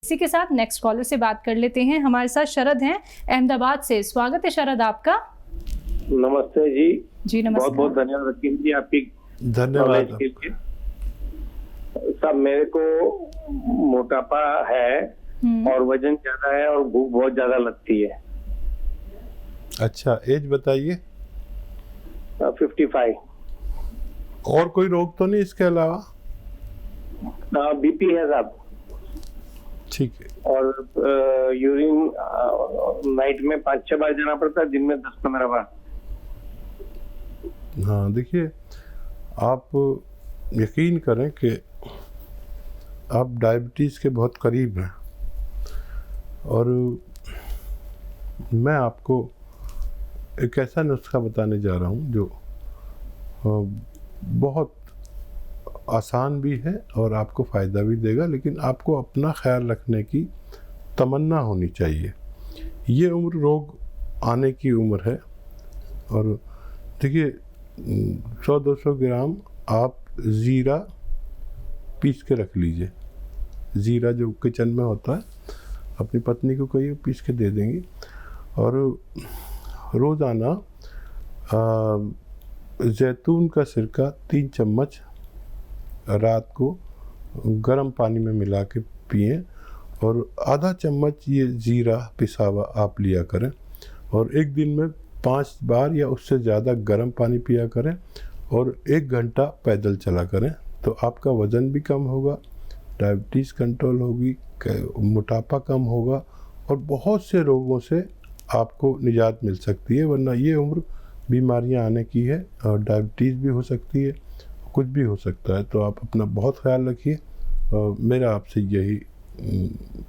इसी के साथ नेक्स्ट कॉलर से बात कर लेते हैं। हमारे साथ शरद हैं अहमदाबाद से। स्वागत है शरद आपका। नमस्ते जी। जी नमस्कार। बहुत बहुत धन्यवाद रकीम जी आपकी। धन्यवाद। सब मेरे को मोटापा है और वजन ज्यादा है और भूख बहुत ज्यादा लगती है। अच्छा, एज बताइए। 55। और कोई रोग तो नहीं इसके अलावा? बीपी है साहब। ठीक है। और यूरिन नाइट में 5-6 बार जाना पड़ता है, दिन में 10-15 बार। हाँ, देखिए, आप यकीन करें कि आप डायबिटीज़ के बहुत करीब हैं और मैं आपको एक ऐसा नुस्खा बताने जा रहा हूँ जो बहुत आसान भी है और आपको फ़ायदा भी देगा, लेकिन आपको अपना ख्याल रखने की तमन्ना होनी चाहिए। ये उम्र रोग आने की उम्र है और देखिए 100-200 ग्राम आप ज़ीरा पीस के रख लीजिए। ज़ीरा जो किचन में होता है, अपनी पत्नी को कहिए पीस के दे देंगी। और रोज़ाना जैतून का सिरका 3 चम्मच रात को गर्म पानी में मिला के पिएं और आधा चम्मच ये ज़ीरा पिसा हुआ आप लिया करें और एक दिन में 5 बार या उससे ज़्यादा गर्म पानी पिया करें और 1 घंटा पैदल चला करें, तो आपका वज़न भी कम होगा, डायबिटीज़ कंट्रोल होगी, मोटापा कम होगा और बहुत से रोगों से आपको निजात मिल सकती है। वरना ये उम्र बीमारियां आने की है और डायबिटीज़ भी हो सकती है, कुछ भी हो सकता है। तो आप अपना बहुत ख्याल रखिए और मेरा आपसे यही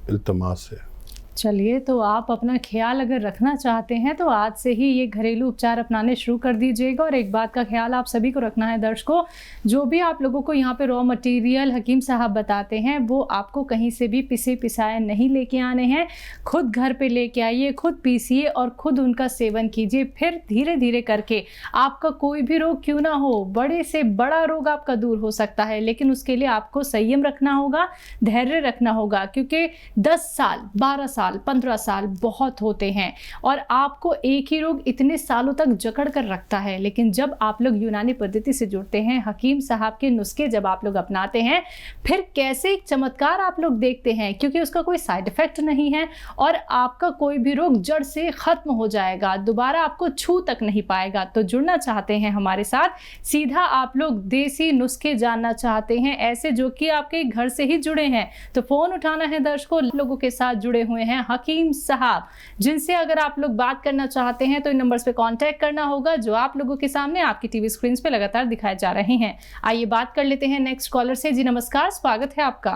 इल्तमास है। चलिए, तो आप अपना ख्याल अगर रखना चाहते हैं तो आज से ही ये घरेलू उपचार अपनाने शुरू कर दीजिएगा। और एक बात का ख्याल आप सभी को रखना है दर्शकों, जो भी आप लोगों को यहाँ पे रॉ मटेरियल हकीम साहब बताते हैं वो आपको कहीं से भी पिसे पिसाए नहीं लेके आने हैं। खुद घर पे लेके आइए, खुद पीसिए और खुद उनका सेवन कीजिए। फिर धीरे धीरे करके आपका कोई भी रोग क्यों ना हो, बड़े से बड़ा रोग आपका दूर हो सकता है, लेकिन उसके लिए आपको संयम रखना होगा, धैर्य रखना होगा, क्योंकि 10 साल 12 साल 15 साल बहुत होते हैं और आपको एक ही रोग इतने सालों तक जकड़ कर रखता है। लेकिन जब आप लोग यूनानी पद्धति से जुड़ते हैं, हकीम साहब के नुस्खे जब आप लोग अपनाते हैं, फिर कैसे एक चमत्कार आप लोग देखते हैं, क्योंकि उसका कोई साइड इफेक्ट नहीं है और आपका कोई भी रोग जड़ से खत्म हो जाएगा, दोबारा आपको छू तक नहीं पाएगा। तो जुड़ना चाहते हैं हमारे साथ, सीधा आप लोग देसी नुस्खे जानना चाहते हैं, ऐसे जो कि आपके घर से ही जुड़े हैं, तो फोन उठाना है दर्शकों। लोगों के साथ जुड़े हुए हैं हकीम साहब, जिनसे अगर आप लोग बात करना चाहते हैं तो इन नंबर्स पे कांटेक्ट करना होगा जो आप लोगों के सामने आपकी टीवी स्क्रीन पे लगातार दिखाए जा रहे हैं। आइए बात कर लेते हैं नेक्स्ट कॉलर से। जी नमस्कार, स्वागत है आपका।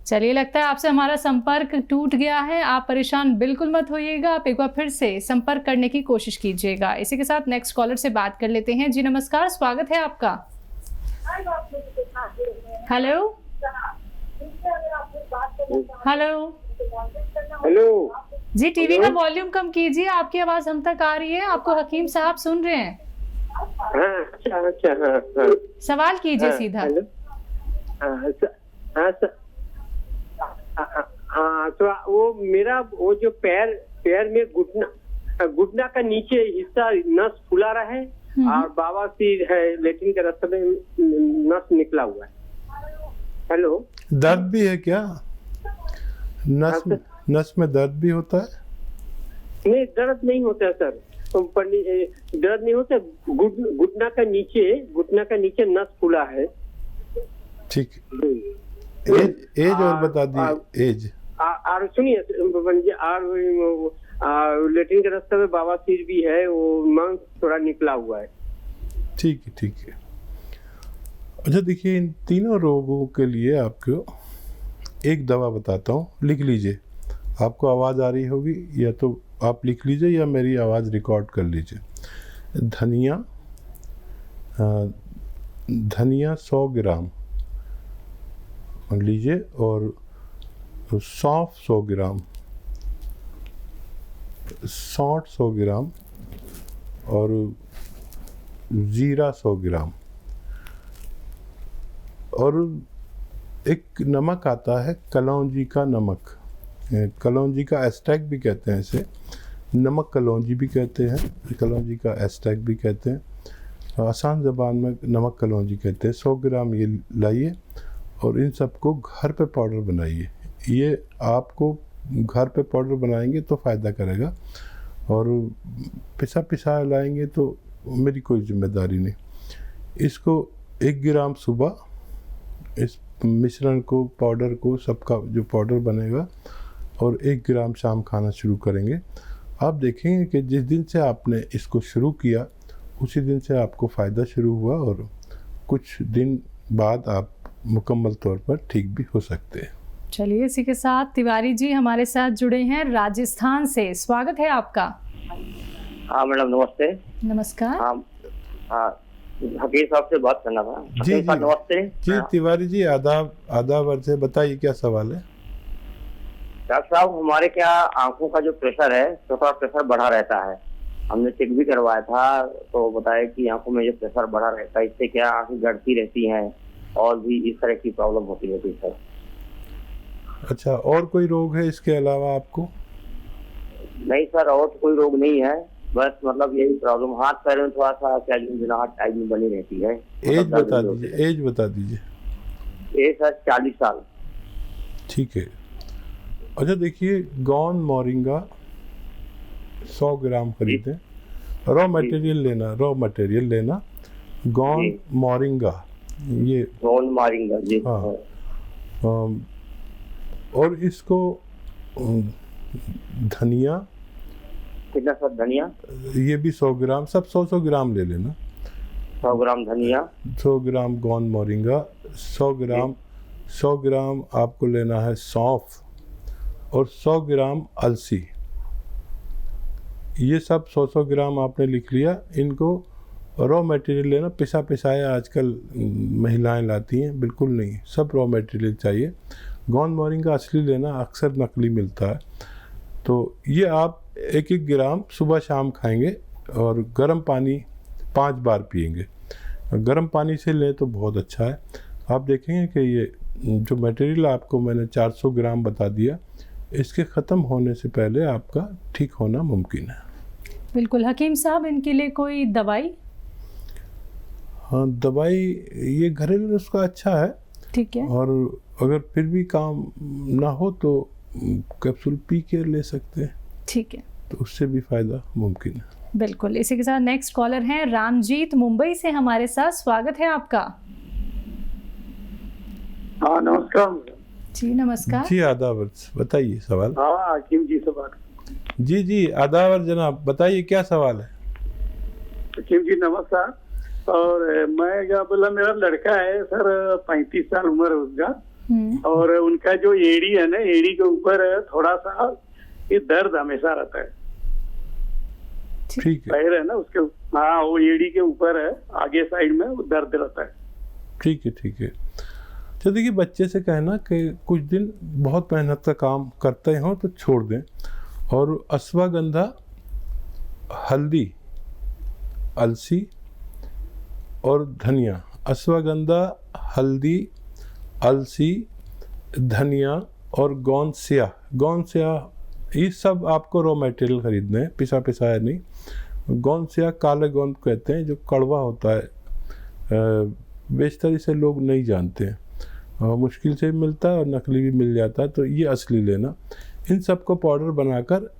चलिए, लगता है आपसे हमारा संपर्क टूट गया है। आप परेशान बिल्कुल मत होइएगा, आप एक बार फिर से संपर्क करने की कोशिश कीजिएगा। इसी के साथ नेक्स्ट कॉलर से बात कर लेते हैं। जी नमस्कार, स्वागत है आपका। हेलो हेलो हेलो जी, टीवी का वॉल्यूम कम कीजिए, आपकी आवाज हम तक आ रही है, आपको हकीम साहब सुन रहे हैं। हाँ, अच्छा, हाँ। सवाल कीजिए सीधा। हाँ, तो वो मेरा वो जो पैर में घुटना का नीचे हिस्सा नस फुला रहा है और बवासीर है, लेट्रिन के रास्ते में नस निकला हुआ है। हेलो, दर्द भी है क्या? नस में दर्द भी होता है? नहीं, दर्द नहीं होता है सर, दर्द नहीं होता। घुटना का नीचे नस फूला है। ठीक, एज और बता दिए एज। और सुनिए, लेट्रिन के रास्ते में बवासीर भी है, वो मांस थोड़ा निकला हुआ है। ठीक है, ठीक है। अच्छा, देखिए, इन तीनों रोगों के लिए आपको एक दवा बताता हूँ, लिख लीजिए। आपको आवाज़ आ रही होगी, या तो आप लिख लीजिए या मेरी आवाज़ रिकॉर्ड कर लीजिए। धनिया 100 ग्राम लीजिए और सौंफ 100 ग्राम, सौंठ 100 ग्राम और ज़ीरा 100 ग्राम और एक नमक आता है कलौंजी का नमक, कलौंजी का एस्ट्रैक भी कहते हैं इसे, नमक कलौंजी भी कहते हैं, कलौंजी का एस्ट्रैक भी कहते हैं, आसान ज़बान में नमक कलौंजी कहते हैं। 100 ग्राम ये लाइए और इन सबको घर पे पाउडर बनाइए। ये आपको घर पे पाउडर बनाएंगे तो फ़ायदा करेगा, और पिसा लाएंगे तो मेरी कोई जिम्मेदारी नहीं। इसको 1 ग्राम सुबह इस मिश्रण को, पाउडर को, सबका जो पाउडर बनेगा, और 1 ग्राम शाम खाना शुरू करेंगे। आप देखेंगे कि जिस दिन से आपने इसको शुरू किया उसी दिन से आपको फ़ायदा शुरू हुआ, और कुछ दिन बाद आप मुकम्मल तौर पर ठीक भी हो सकते हैं। चलिए, इसी के साथ तिवारी जी हमारे साथ जुड़े हैं राजस्थान से। स्वागत है आपका। हाँ मैडम, नमस्ते। नमस्कार। हाँ, हकीम साहब से बात करना था। जी साहब नमस्ते। जी तिवारी जी, आदाब अर्ज़ है, बताइए क्या सवाल है। डॉक्टर साहब, हमारे क्या आंखों का जो प्रेशर है, थोड़ा प्रेशर बढ़ा रहता है। हमने चेक भी करवाया था तो बताया कि आंखों में जो प्रेशर बढ़ा रहता है, इससे क्या आंखें गड़ती रहती हैं और भी इस तरह की प्रॉब्लम होती रहती है सर। अच्छा, और कोई रोग है इसके अलावा आपको? नहीं सर, और तो कोई रोग नहीं है, बस मतलब यही प्रॉब्लम, हाथ पैर में थोड़ा सा क्या गुनगुनाहट टाइप में बनी रहती है। एज बता दीजिए, एज बता दीजिए। ये सर 40 साल। ठीक है। अच्छा देखिए, गौन मोरिंगा 100 ग्राम खरीदें। रॉ मटेरियल लेना, गौन मोरिंगा, ये गौन मोरिंगा जी। हाँ। और इसको धनिया कितना सर? धनिया ये भी 100 ग्राम, सब 100 ग्राम ले लेना। 100 ग्राम धनिया, 100 ग्राम गौन मोरिंगा, 100 ग्राम आपको लेना है सौंफ, और 100 ग्राम अलसी। ये सब 100 ग्राम आपने लिख लिया। इनको रॉ मटेरियल लेना, पिसाया आजकल महिलाएं लाती हैं, बिल्कुल नहीं, सब रॉ मटेरियल चाहिए। गौन मोरिंगा असली लेना, अक्सर नकली मिलता है। तो ये आप 1 ग्राम सुबह शाम खाएंगे, और गर्म पानी 5 बार पिएंगे। गर्म पानी से लें तो बहुत अच्छा है। आप देखेंगे कि ये जो मटेरियल आपको मैंने 400 ग्राम बता दिया, इसके ख़त्म होने से पहले आपका ठीक होना मुमकिन है। बिल्कुल। हकीम साहब, इनके लिए कोई दवाई? हाँ, दवाई ये घरेलू नुस्खा अच्छा है। ठीक है। और अगर फिर भी काम ना हो तो कैप्सूल पी के ले सकते हैं। ठीक है, तो उससे भी फ़ायदा मुमकिन है। बिल्कुल। इसी के साथ नेक्स्ट कॉलर हैं रामजीत, मुंबई से हमारे साथ। स्वागत है आपका। हाँ नमस्कार जी। नमस्कार जी, आदाब, बताइए सवाल। हाँ हकीम जी से बात। जी आदाब जनाब, बताइए क्या सवाल है। हकीम जी नमस्कार। और मैं क्या बोला, मेरा लड़का है सर, 35 साल उम्र है उसका, और उनका जो एड़ी है ना, एड़ी के ऊपर थोड़ा सा ये दर्द हमेशा रहता है। ठीक है। पैर है ना उसके, हाँ वो एड़ी के ऊपर है, आगे साइड में वो दर्द रहता है। ठीक है। तो देखिए, बच्चे से कहना कि कुछ दिन बहुत मेहनत का काम करते हो तो छोड़ दें, और अश्वगंधा, हल्दी, अलसी और धनिया, अश्वगंधा, हल्दी, अलसी, धनिया और गोंद स्याह, ये सब आपको रॉ मटेरियल खरीदने हैं, पिसाया नहीं। गोंद स्याह काले गोंद कहते हैं, जो कड़वा होता है, बेशतर इसे लोग नहीं जानते हैं, मुश्किल से मिलता है और नकली भी मिल जाता है, तो ये असली लेना। इन सब को पाउडर बनाकर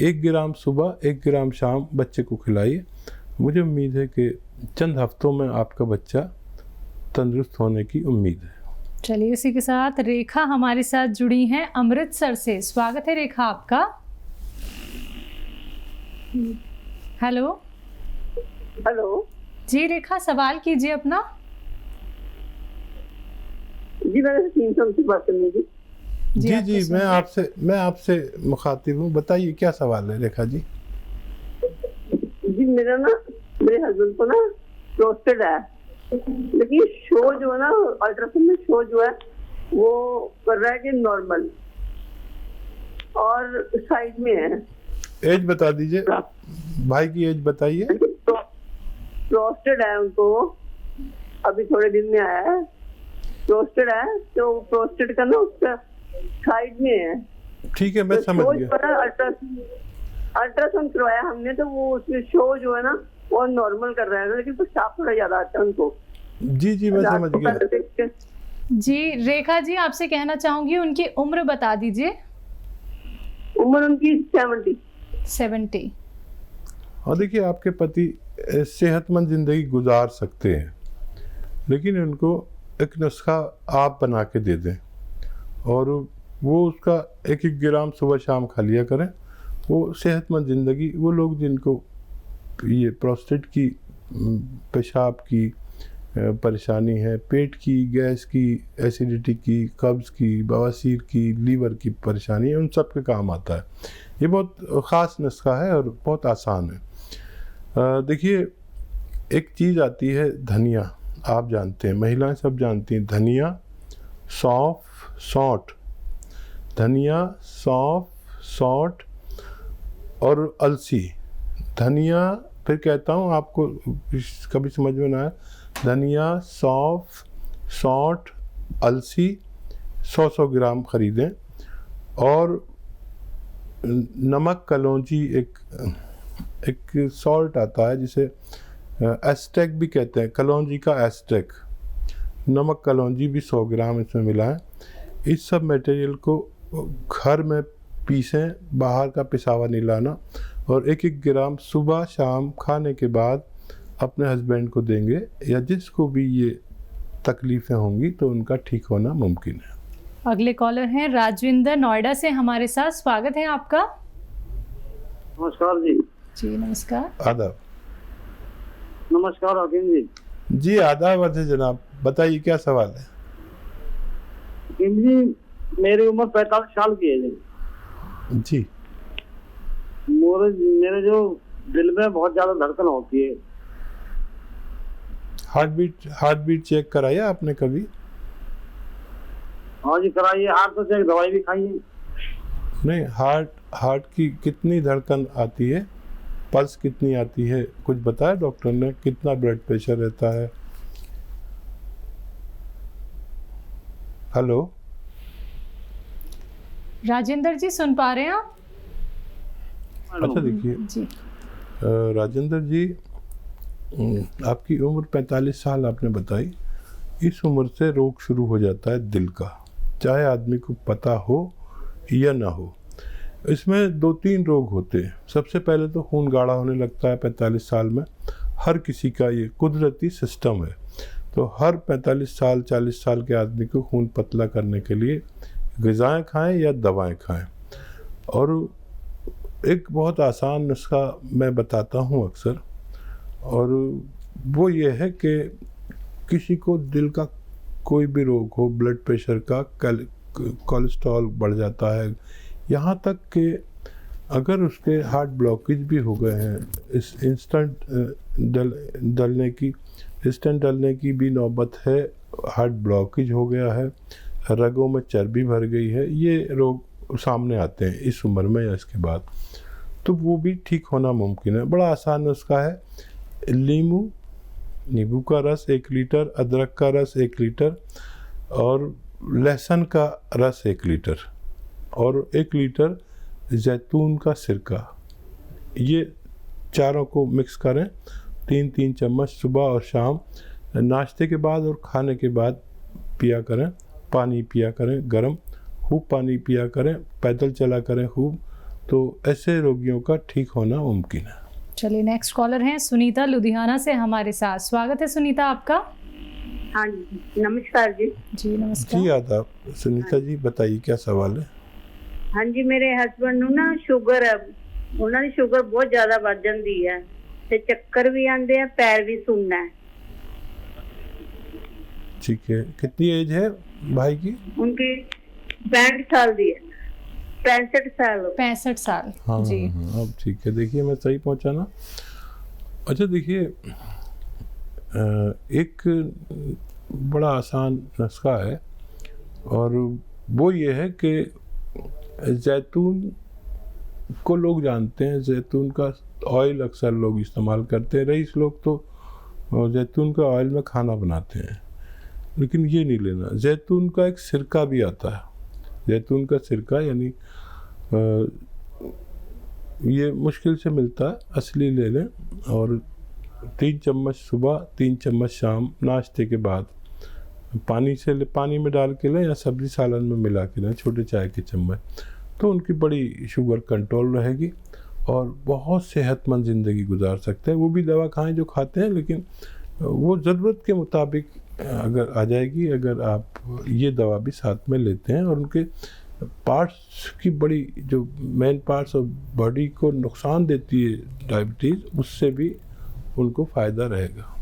1 ग्राम सुबह 1 ग्राम शाम बच्चे को खिलाइए। मुझे उम्मीद है कि चंद हफ्तों में आपका बच्चा तंदुरुस्त होने की उम्मीद है। चलिए, इसी के साथ रेखा हमारे साथ जुड़ी हैं अमृतसर से। स्वागत है रेखा आपका। हेलो जी रेखा, सवाल कीजिए अपना। जी मैंने 300 से बात करनी थी। जी मैं आपसे मुखातिब हूँ, बताइए क्या सवाल है रेखा जी। जी मेरे हस्बैंड को ना प्रोस्टेट है, लेकिन शो जो है ना, अल्ट्रासाउंड में शो जो है वो कर रहा है कि नॉर्मल, और साइड में है। एज बता दीजिए, भाई की एज बताइए। प्रोस्टेट है उनको, अभी थोड़े दिन में आया है, प्रोस्टेट है, तो प्रोस्टेट का ना उसका साइड में है। ठीक है, मैं तो समझ शो गया। जो है अल्ट्रासाउंड करवाया हमने, तो वो उसमें शो जो है ना वो नॉर्मल कर रहा है, लेकिन तो पेशाब थोड़ा ज्यादा आता है उनको। जी जी, मैं समझ गया। जी रेखा जी, आपसे कहना चाहूंगी उनकी उम्र बता दीजिए। उम्र उनकी 70। और देखिए, आपके पति सेहतमंद जिंदगी गुजार सकते हैं, लेकिन उनको एक नुस्खा आप बना के दे दें और वो उसका 1-1 ग्राम सुबह शाम खा लिया करें। वो सेहतमंद ज़िंदगी, वो लोग जिनको ये प्रोस्टेट की, पेशाब की परेशानी है, पेट की, गैस की, एसिडिटी की, कब्ज़ की, बवासीर की, लीवर की परेशानी है, उन सब के काम आता है। ये बहुत ख़ास नुस्खा है और बहुत आसान है। देखिए, एक चीज़ आती है धनिया, आप जानते हैं, महिलाएं सब जानती हैं, धनिया, सौंफ, सौंठ, धनिया, सौंफ, सौंठ और अलसी। धनिया, फिर कहता हूँ आपको कभी समझ में ना आए, धनिया, सौंफ, सौंठ, अलसी 100-100 ग्राम ख़रीदें। और नमक कलौंजी, एक सॉल्ट आता है जिसे एस्टेक भी कहते हैं, कलौंजी का एस्टेक, नमक कलौंजी भी 100 ग्राम इसमें मिलाएं। इस सब मटेरियल को घर में पीसें, बाहर का पिसावा नहीं लाना, और 1-1 ग्राम सुबह शाम खाने के बाद अपने हस्बैंड को देंगे, या जिसको भी ये तकलीफ़ें होंगी तो उनका ठीक होना मुमकिन है। अगले कॉलर हैं राजविंदर, नोएडा से हमारे साथ। स्वागत है आपका। नमस्कार जी। जी नमस्कार। आदाब। नमस्कार हकीम जी। जी आदाब अर्ज जनाब, बताइए क्या सवाल है। हकीम जी, मेरी उम्र 45 साल की है जी। जी, मेरे जो दिल में बहुत ज्यादा धड़कन होती है। हार्ट बीट चेक कराया आपने कभी? हाँ जी कराइए, हार्ट तो चेक, दवाई भी खाई है। नहीं, हार्ट की कितनी धड़कन आती है, पल्स कितनी आती है, कुछ बताया डॉक्टर ने? कितना ब्लड प्रेशर रहता है? हेलो राजेंद्र जी, सुन पा रहे हैं आप? अच्छा देखिए जी राजेंद्र जी, आपकी उम्र 45 साल आपने बताई। इस उम्र से रोग शुरू हो जाता है दिल का, चाहे आदमी को पता हो या ना हो। इसमें 2-3 रोग होते हैं। सबसे पहले तो खून गाढ़ा होने लगता है 45 साल में। हर किसी का ये कुदरती सिस्टम है। तो हर 45 साल 40 साल के आदमी को खून पतला करने के लिए ग़िज़ाएँ खाएं या दवाएं खाएं। और एक बहुत आसान नुस्खा मैं बताता हूँ अक्सर, और वो ये है कि किसी को दिल का कोई भी रोग हो, ब्लड प्रेशर का, कोलेस्ट्रॉल बढ़ जाता है, यहाँ तक कि अगर उसके हार्ट ब्लॉकेज भी हो गए हैं, इस इंस्टेंट डलने की भी नौबत है, हार्ट ब्लॉकेज हो गया है, रगों में चर्बी भर गई है, ये रोग सामने आते हैं इस उम्र में या इसके बाद, तो वो भी ठीक होना मुमकिन है। बड़ा आसान नुस्खा है। नींबू का रस 1 लीटर, अदरक का रस 1 लीटर और लहसुन का रस 1 लीटर और 1 लीटर जैतून का सिरका, ये चारों को मिक्स करें। 3-3 चम्मच सुबह और शाम, नाश्ते के बाद और खाने के बाद पिया करें। पानी पिया करें गर्म, खूब पानी पिया करें, पैदल चला करें खूब, तो ऐसे रोगियों का ठीक होना मुमकिन है। चलिए नेक्स्ट कॉलर हैं सुनीता, लुधियाना से हमारे साथ। स्वागत है सुनीता आपका। हाँ जी नमस्कार जी। जी नमस्कार। जी आदाब। सुनीता जी बताइए क्या सवाल है। हाँ जी, मेरे हस्बैंड ਨੂੰ ਨਾ ਸ਼ੂਗਰ ਹੈ, ਉਹਨਾਂ ਦੀ ਸ਼ੂਗਰ ਬਹੁਤ ਜ਼ਿਆਦਾ ਵੱਧ ਜਾਂਦੀ ਹੈ ਤੇ ਚੱਕਰ ਵੀ ਆਉਂਦੇ ਆ, ਪੈਰ ਵੀ ਸੁੰਨਾ ਹੈ। ठीक है, कितनी एज है भाई की? उनकी 65 साल दी है। 65 साल। हाँ जी हाँ, अब ठीक है। देखिए मैं सही पहुंचा ना? अच्छा देखिए, एक बड़ा आसान नुस्खा है और वो ये है कि जैतून को लोग जानते हैं, जैतून का ऑयल अक्सर लोग इस्तेमाल करते हैं। रईस लोग तो जैतून का ऑयल में खाना बनाते हैं, लेकिन ये नहीं लेना। जैतून का एक सिरका भी आता है, जैतून का सिरका, यानी ये मुश्किल से मिलता है, असली ले लें। और 3 चम्मच सुबह, 3 चम्मच शाम नाश्ते के बाद पानी में डाल के लें या सब्जी सालन में मिला के लें, छोटे चाय के चम्मच। तो उनकी बड़ी शुगर कंट्रोल रहेगी और बहुत सेहतमंद ज़िंदगी गुजार सकते हैं। वो भी दवा खाएं जो खाते हैं, लेकिन वो ज़रूरत के मुताबिक अगर आ जाएगी, अगर आप ये दवा भी साथ में लेते हैं। और उनके पार्ट्स की बड़ी जो मेन पार्ट्स ऑफ बॉडी को नुकसान देती है डायबिटीज़, उससे भी उनको फ़ायदा रहेगा।